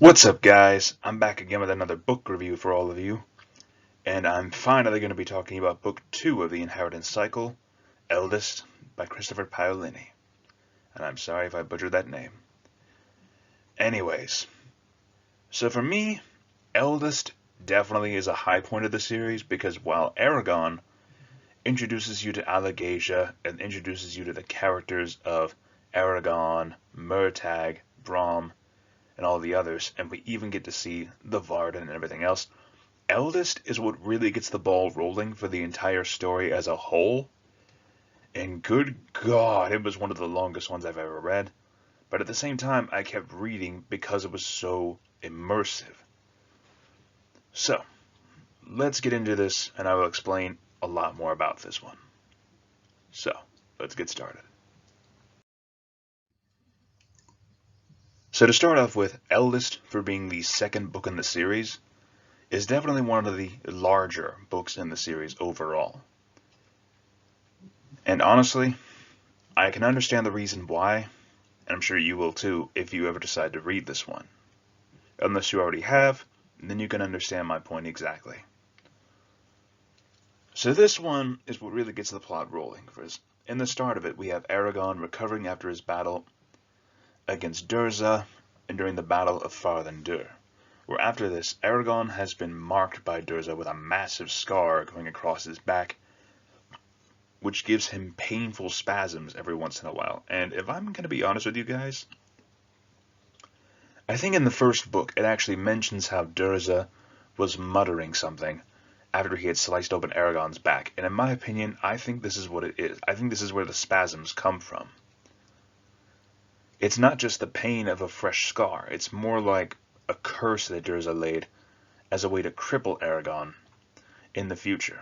What's up, guys? I'm back again with another book review for all of you, and I'm finally going to be talking about Book 2 of the Inheritance Cycle, Eldest, by Christopher Paolini. And I'm sorry if I butchered that name. Anyways, so for me, Eldest definitely is a high point of the series because while Eragon introduces you to Allegasia and introduces you to the characters of Eragon, Murtagh, Brom, and all the others, and we even get to see the Varden and everything else, Eldest is what really gets the ball rolling for the entire story as a whole. And good God, it was one of the longest ones I've ever read. But at the same time, I kept reading because it was so immersive. So, let's get into this, and I will explain a lot more about this one. So, let's get started. So to start off with, Eldest, for being the second book in the series, is definitely one of the larger books in the series overall. And honestly, I can understand the reason why, and I'm sure you will too if you ever decide to read this one. Unless you already have, then you can understand my point exactly. So this one is what really gets the plot rolling. Because in the start of it, we have Eragon recovering after his battle against Durza and during the Battle of Farthen-Dûr, where after this, Eragon has been marked by Durza with a massive scar going across his back, which gives him painful spasms every once in a while. And if I'm going to be honest with you guys, I think in the first book it actually mentions how Durza was muttering something after he had sliced open Eragon's back. And in my opinion, I think this is what it is. I think this is where the spasms come from. It's not just the pain of a fresh scar. It's more like a curse that Durza laid as a way to cripple Eragon in the future.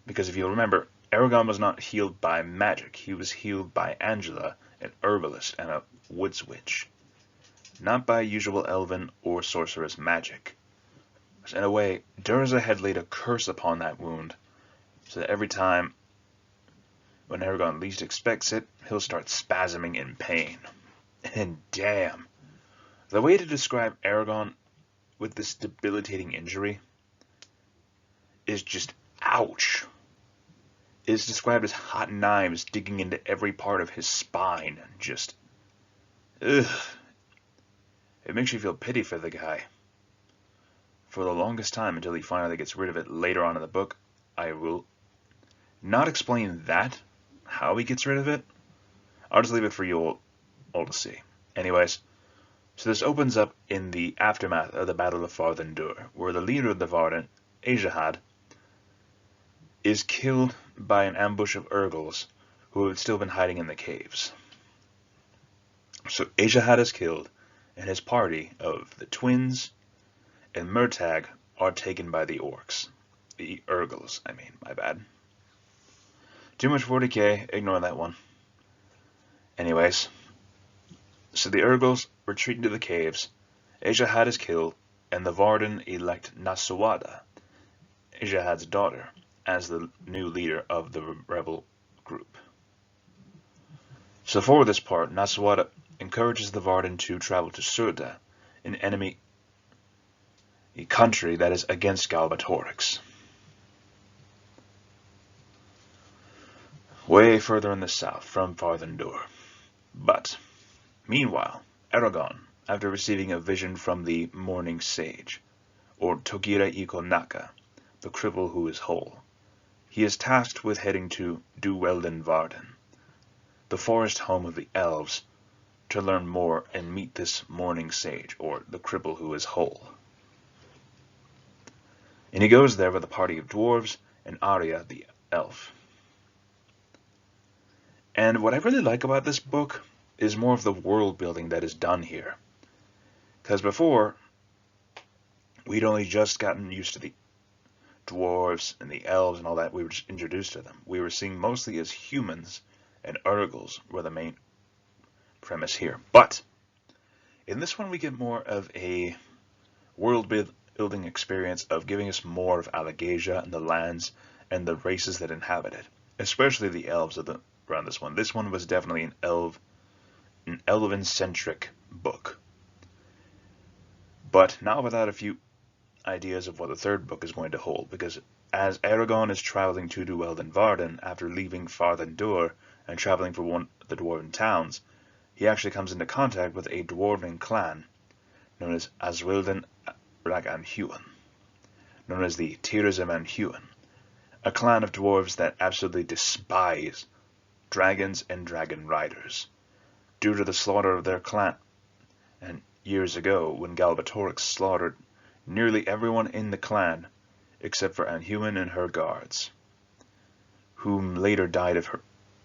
Because if you'll remember, Eragon was not healed by magic. He was healed by Angela, an herbalist and a woods witch. Not by usual elven or sorceress magic. So in a way, Durza had laid a curse upon that wound, so that every time when Eragon least expects it, he'll start spasming in pain. And damn, the way to describe Eragon with this debilitating injury is just ouch. It is described as hot knives digging into every part of his spine. Just, ugh. It makes you feel pity for the guy. For the longest time, until he finally gets rid of it later on in the book, I will not explain that, how he gets rid of it. I'll just leave it for you all to see. Anyways, so this opens up in the aftermath of the Battle of Farthen-Dûr, where the leader of the Varden, Ejahad, is killed by an ambush of Urgals who had still been hiding in the caves. So Ejahad is killed, and his party of the twins and Murtagh are taken by the orcs. The Urgals, my bad. Too much 40k, ignore that one. Anyways, so the Urgals retreat into the caves, Ejahad is killed, and the Varden elect Nasuada, Ejahad's daughter, as the new leader of the rebel group. So for this part, Nasuada encourages the Varden to travel to Surda, an enemy country that is against Galbatorix. Way further in the south from Farthen-Dûr. But, meanwhile, Eragon, after receiving a vision from the Morning Sage, or Togira Iko Naka, the cripple who is whole, he is tasked with heading to Duwelden Varden, the forest home of the elves, to learn more and meet this Morning Sage, or the cripple who is whole. And he goes there with a party of dwarves and Arya the elf. And what I really like about this book is more of the world building that is done here. Because before, we'd only just gotten used to the dwarves and the elves and all that. We were just introduced to them. We were seeing mostly as humans, and Urgals were the main premise here. But in this one, we get more of a world building experience of giving us more of Allegasia and the lands and the races that inhabit it, especially the elves around this one. This one was definitely an elven-centric book. but not without a few ideas of what the third book is going to hold, because as Eragon is traveling to Dweldenvarden after leaving Farthendur and traveling for one of the dwarven towns, he actually comes into contact with a dwarven clan known as Aswilden Raganhuan, known as the Tirzamanhuan, a clan of dwarves that absolutely despise dragons and dragon riders, due to the slaughter of their clan, and years ago when Galbatorix slaughtered nearly everyone in the clan except for Anhuan and her guards, whom later died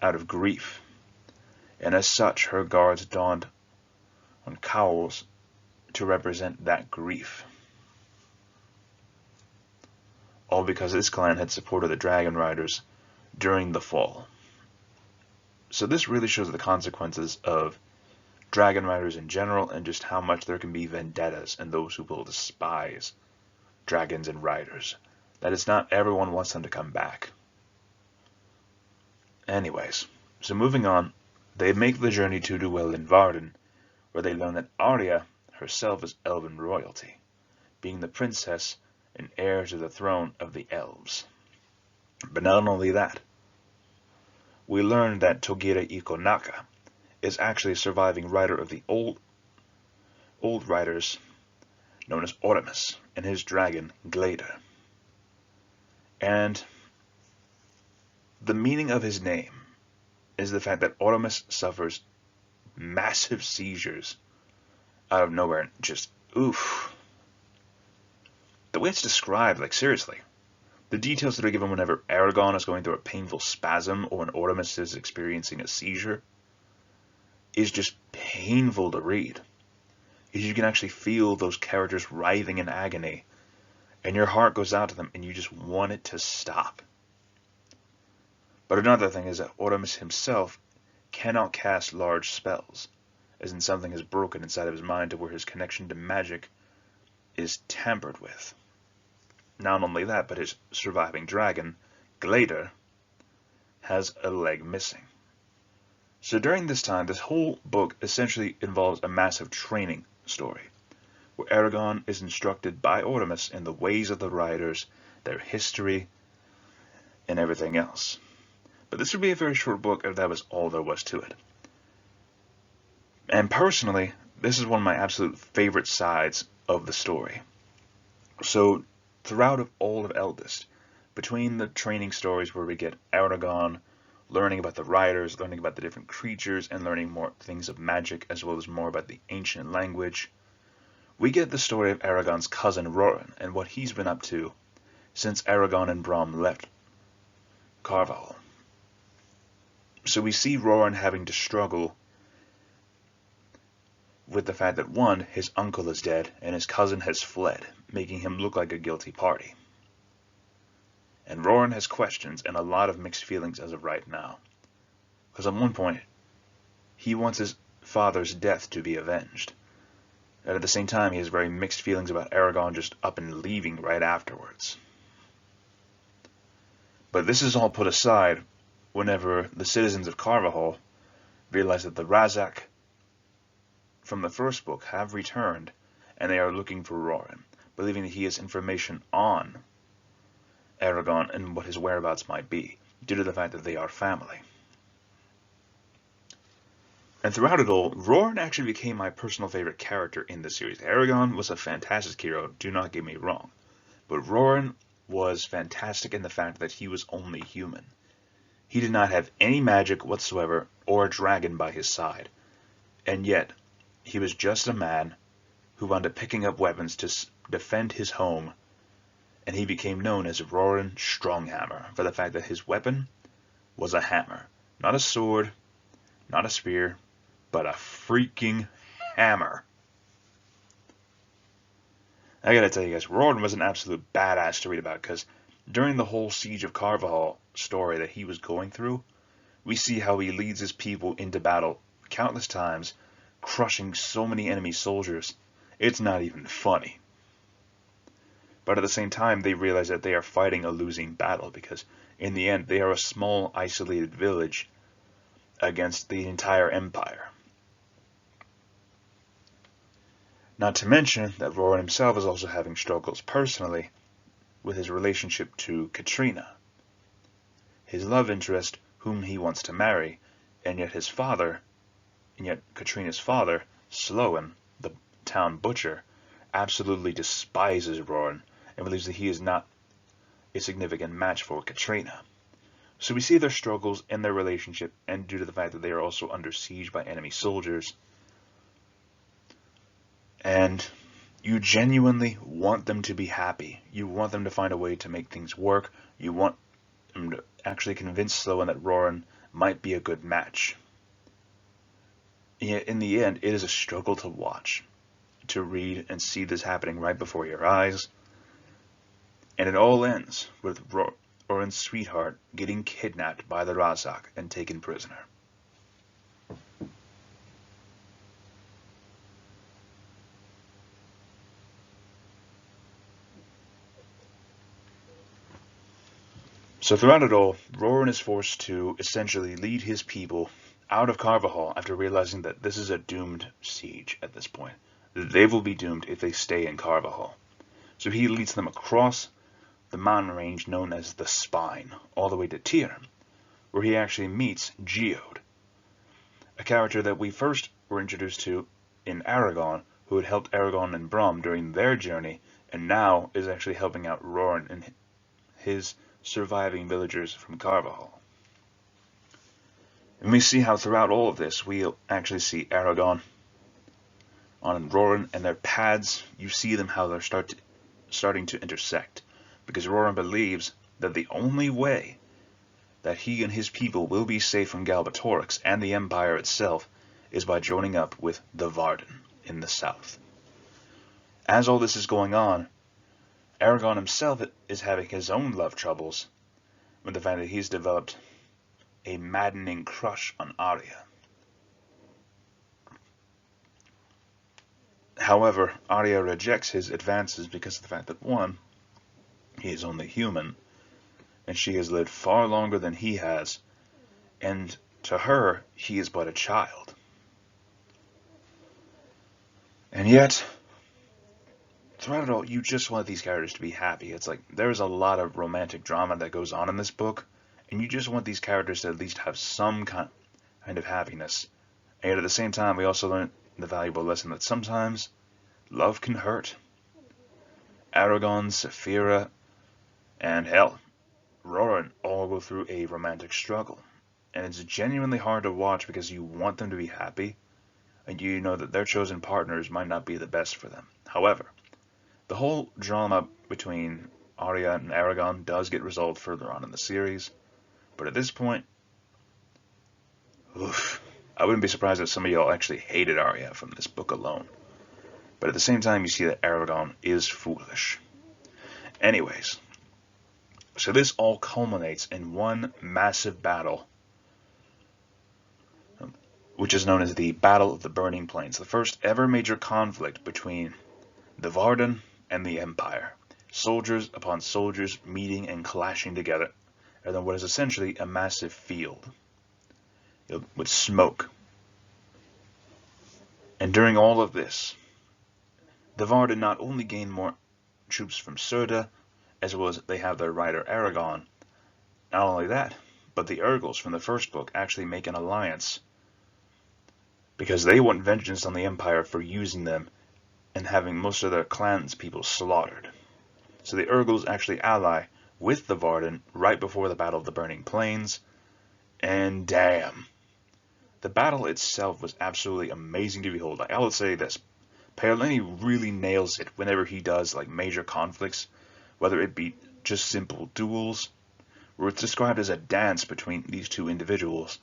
out of grief, and as such her guards donned on cowls to represent that grief. All because this clan had supported the dragon riders during the fall. So this really shows the consequences of dragon riders in general, and just how much there can be vendettas and those who will despise dragons and riders. That is, not everyone wants them to come back. Anyways, so moving on, they make the journey to Dweldenvarden, where they learn that Arya herself is elven royalty, being the princess and heir to the throne of the elves. But not only that, we learn that Togira Ikonaka is actually a surviving rider of the old riders known as Ormus and his dragon Glader. And the meaning of his name is the fact that Ormus suffers massive seizures out of nowhere, and just oof. The way it's described, like seriously, the details that are given whenever Eragon is going through a painful spasm or when Ormus is experiencing a seizure is just painful to read. You can actually feel those characters writhing in agony, and your heart goes out to them and you just want it to stop. But another thing is that Ormus himself cannot cast large spells, as in something is broken inside of his mind to where his connection to magic is tampered with. Not only that, but his surviving dragon, Glader, has a leg missing. So during this time, this whole book essentially involves a massive training story, where Eragon is instructed by Ormus in the ways of the riders, their history, and everything else. But this would be a very short book if that was all there was to it. And personally, this is one of my absolute favorite sides of the story. So throughout all of Eldest, between the training stories where we get Eragon learning about the riders, learning about the different creatures, and learning more things of magic, as well as more about the ancient language, we get the story of Eragon's cousin Roran and what he's been up to since Eragon and Brom left Carvajal. So we see Roran having to struggle with the fact that, one, his uncle is dead and his cousin has fled, making him look like a guilty party. And Roran has questions and a lot of mixed feelings as of right now. Because at one point, he wants his father's death to be avenged. And at the same time, he has very mixed feelings about Eragon just up and leaving right afterwards. But this is all put aside whenever the citizens of Carvajal realize that the Razak from the first book have returned, and they are looking for Roran, believing that he has information on Eragon and what his whereabouts might be, due to the fact that they are family. And throughout it all, Roran actually became my personal favorite character in the series. Eragon was a fantastic hero, do not get me wrong, but Roran was fantastic in the fact that he was only human. He did not have any magic whatsoever or a dragon by his side, and yet he was just a man who wound up picking up weapons to defend his home, and he became known as Roran Stronghammer for the fact that his weapon was a hammer. Not a sword, not a spear, but a freaking hammer. I gotta tell you guys, Roran was an absolute badass to read about, because during the whole Siege of Carvajal story that he was going through, we see how he leads his people into battle countless times, crushing so many enemy soldiers. It's not even funny. But at the same time, they realize that they are fighting a losing battle, because in the end, they are a small, isolated village against the entire empire. Not to mention that Roran himself is also having struggles personally with his relationship to Katrina, his love interest whom he wants to marry, and yet Katrina's father, Sloan, the town butcher, absolutely despises Roran and believes that he is not a significant match for Katrina. So we see their struggles in their relationship, and due to the fact that they are also under siege by enemy soldiers. And you genuinely want them to be happy. You want them to find a way to make things work. You want them to actually convince Sloan that Roran might be a good match. Yet in the end, it is a struggle to watch, to read and see this happening right before your eyes. And it all ends with Roran's sweetheart getting kidnapped by the Razak and taken prisoner. So throughout it all, Roran is forced to essentially lead his people out of Carvajal after realizing that this is a doomed siege at this point. They will be doomed if they stay in Carvajal. So he leads them across the mountain range known as the Spine, all the way to Tirn, where he actually meets Geode, a character that we first were introduced to in Eragon, who had helped Eragon and Brom during their journey, and now is actually helping out Roran and his surviving villagers from Carvajal. And we see how throughout all of this, we'll actually see Eragon on Roran and their paths. You see them how they're starting to intersect, because Roran believes that the only way that he and his people will be safe from Galbatorix and the Empire itself is by joining up with the Varden in the south. As all this is going on, Eragon himself is having his own love troubles with the fact that he's developed a maddening crush on Arya. However, Arya rejects his advances because of the fact that, one, he is only human, and she has lived far longer than he has, and to her, he is but a child. And yet, throughout it all, you just want these characters to be happy. It's like, there's a lot of romantic drama that goes on in this book, and you just want these characters to at least have some kind of happiness. And yet at the same time, we also learn the valuable lesson that sometimes love can hurt. Eragon, Saphira, and hell, Roran all go through a romantic struggle. And it's genuinely hard to watch because you want them to be happy, and you know that their chosen partners might not be the best for them. However, the whole drama between Arya and Eragon does get resolved further on in the series, but at this point, I wouldn't be surprised if some of y'all actually hated Arya from this book alone. But at the same time, you see that Eragon is foolish. Anyways, so this all culminates in one massive battle, which is known as the Battle of the Burning Plains, the first ever major conflict between the Varden and the Empire. Soldiers upon soldiers meeting and clashing together in what is essentially a massive field with smoke. And during all of this, the Varden not only gain more troops from Serda, as well as they have their rider Eragon. Not only that, but the Urgles from the first book actually make an alliance because they want vengeance on the Empire for using them and having most of their clans people slaughtered. So the Urgles actually ally with the Varden right before the Battle of the Burning Plains, and damn, the battle itself was absolutely amazing to behold. I will say this, Paolini really nails it whenever he does like major conflicts, whether it be just simple duels, where it's described as a dance between these two individuals,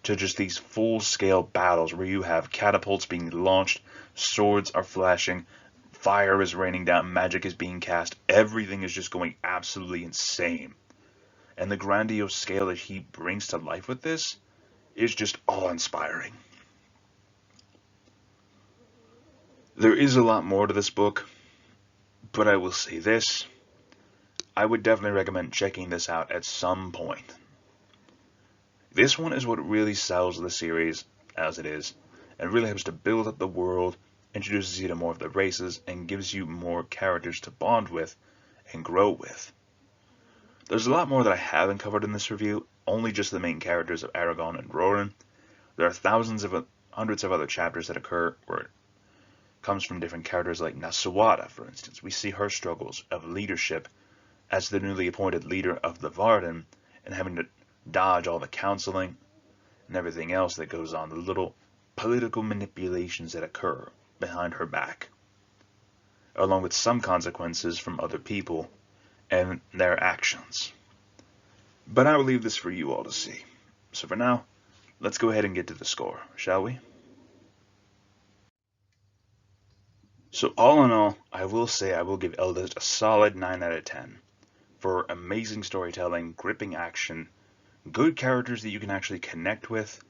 to just these full-scale battles where you have catapults being launched, swords are flashing, fire is raining down, magic is being cast, everything is just going absolutely insane. And the grandiose scale that he brings to life with this is just awe-inspiring. There is a lot more to this book, but I will say this, I would definitely recommend checking this out at some point. This one is what really sells the series as it is, and really helps to build up the world and introduces you to more of the races and gives you more characters to bond with and grow with. There's a lot more that I haven't covered in this review, only just the main characters of Eragon and Roran. There are hundreds of other chapters that occur where it comes from different characters like Nasawada, for instance. We see her struggles of leadership as the newly appointed leader of the Varden and having to dodge all the counseling and everything else that goes on, the little political manipulations that occur behind her back, along with some consequences from other people and their actions. But I will leave this for you all to see. So for now, let's go ahead and get to the score, shall we? So all in all, I will say I will give Eldest a solid 9 out of 10 for amazing storytelling, gripping action, good characters that you can actually connect with,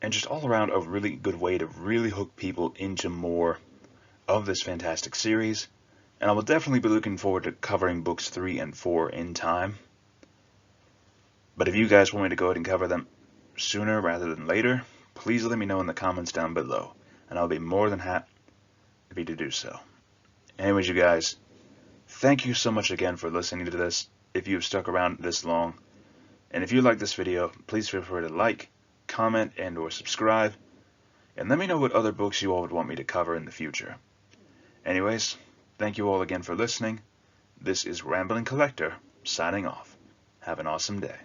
and just all around a really good way to really hook people into more of this fantastic series. And I will definitely be looking forward to covering books 3 and 4 in time. But if you guys want me to go ahead and cover them sooner rather than later, please let me know in the comments down below, and I'll be more than happy to do so. Anyways, you guys, thank you so much again for listening to this, if you've stuck around this long. And if you like this video, please feel free to like, comment, and or subscribe, and let me know what other books you all would want me to cover in the future. Anyways, thank you all again for listening. This is Rambling Collector, signing off. Have an awesome day.